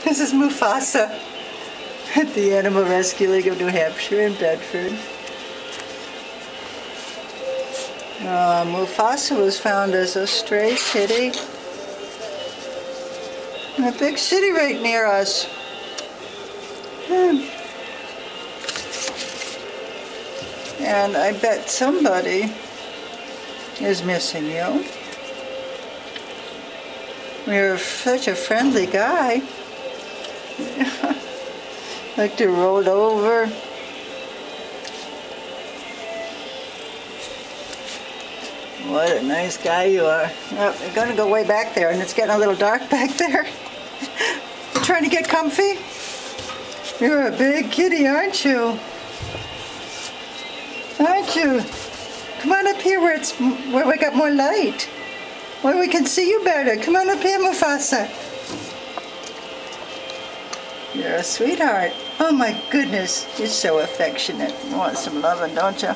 This is Mufasa at the Animal Rescue League of New Hampshire in Bedford. Mufasa was found as a stray kitty in a big city right near us. And I bet somebody is missing you. You're such a friendly guy. Like to roll over. What a nice guy you are. Oh, you're going to go way back there, and it's getting a little dark back there. You trying to get comfy? You're a big kitty, aren't you? Aren't you? Come on up here where we got more light. Where we can see you better. Come on up here, Mufasa. You're a sweetheart. Oh my goodness, you're so affectionate. You want some loving, don't you?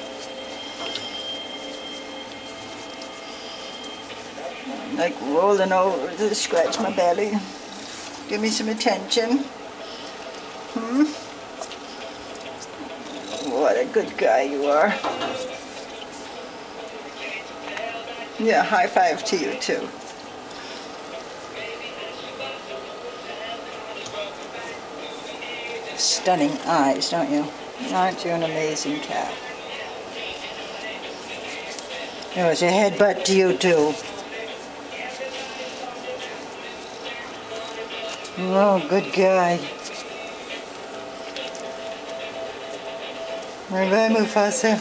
Like rolling over to scratch my belly. Give me some attention. What a good guy you are. Yeah, high five to you too. Stunning eyes, don't you? Aren't you an amazing cat? There was a headbutt to you too. Oh, good guy. Bye-bye, Mufasa.